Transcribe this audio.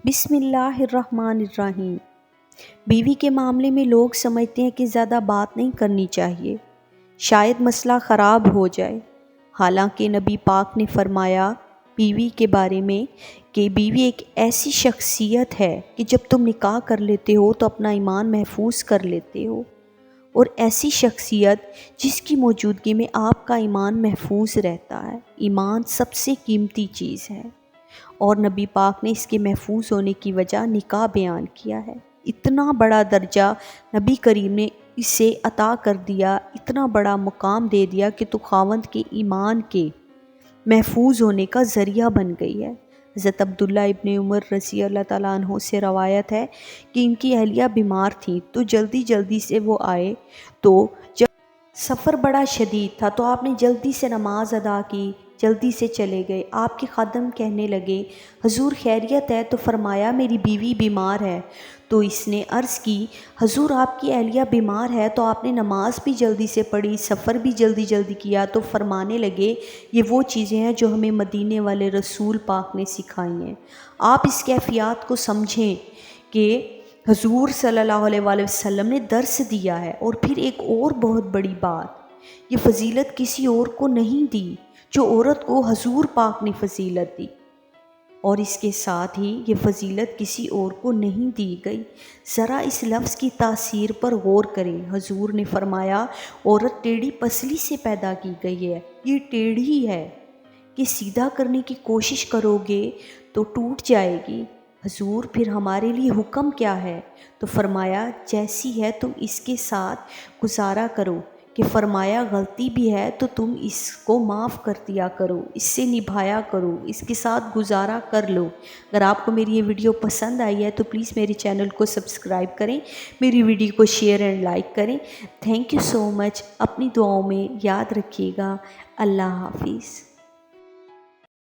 بسم اللہ الرحمن الرحیم۔ بیوی کے معاملے میں لوگ سمجھتے ہیں کہ زیادہ بات نہیں کرنی چاہیے، شاید مسئلہ خراب ہو جائے۔ حالانکہ نبی پاک نے فرمایا بیوی کے بارے میں کہ بیوی ایک ایسی شخصیت ہے کہ جب تم نکاح کر لیتے ہو تو اپنا ایمان محفوظ کر لیتے ہو، اور ایسی شخصیت جس کی موجودگی میں آپ کا ایمان محفوظ رہتا ہے۔ ایمان سب سے قیمتی چیز ہے، اور نبی پاک نے اس کے محفوظ ہونے کی وجہ نکاح بیان کیا ہے۔ اتنا بڑا درجہ نبی کریم نے اسے عطا کر دیا، اتنا بڑا مقام دے دیا کہ تو خاوند کے ایمان کے محفوظ ہونے کا ذریعہ بن گئی ہے۔ حضرت عبداللہ ابن عمر رضی اللہ تعالیٰ عنہ سے روایت ہے کہ ان کی اہلیہ بیمار تھیں تو جلدی سے وہ آئے، تو جب سفر بڑا شدید تھا تو آپ نے جلدی سے نماز ادا کی، جلدی سے چلے گئے۔ آپ کے خادم کہنے لگے حضور خیریت ہے؟ تو فرمایا میری بیوی بیمار ہے۔ تو اس نے عرض کی حضور آپ کی اہلیہ بیمار ہے تو آپ نے نماز بھی جلدی سے پڑھی، سفر بھی جلدی کیا؟ تو فرمانے لگے یہ وہ چیزیں ہیں جو ہمیں مدینے والے رسول پاک نے سکھائی ہیں۔ آپ اس کیفیات کو سمجھیں کہ حضور صلی اللہ علیہ وآلہ وسلم نے درس دیا ہے۔ اور پھر ایک اور بہت بڑی بات، یہ فضیلت کسی اور کو نہیں دی جو عورت کو حضور پاک نے فضیلت دی، اور اس کے ساتھ ہی یہ فضیلت کسی اور کو نہیں دی گئی۔ ذرا اس لفظ کی تاثیر پر غور کریں۔ حضور نے فرمایا عورت ٹیڑھی پسلی سے پیدا کی گئی ہے، یہ ٹیڑھی ہے کہ سیدھا کرنے کی کوشش کرو گے تو ٹوٹ جائے گی۔ حضور پھر ہمارے لیے حکم کیا ہے؟ تو فرمایا جیسی ہے تم اس کے ساتھ گزارا کرو، کہ فرمایا غلطی بھی ہے تو تم اس کو معاف کر دیا کرو، اس سے نبھایا کرو، اس کے ساتھ گزارا کر لو۔ اگر آپ کو میری یہ ویڈیو پسند آئی ہے تو پلیز میرے چینل کو سبسکرائب کریں، میری ویڈیو کو شیئر اینڈ لائک کریں۔ تھینک یو سو مچ۔ اپنی دعاؤں میں یاد رکھیے گا۔ اللہ حافظ۔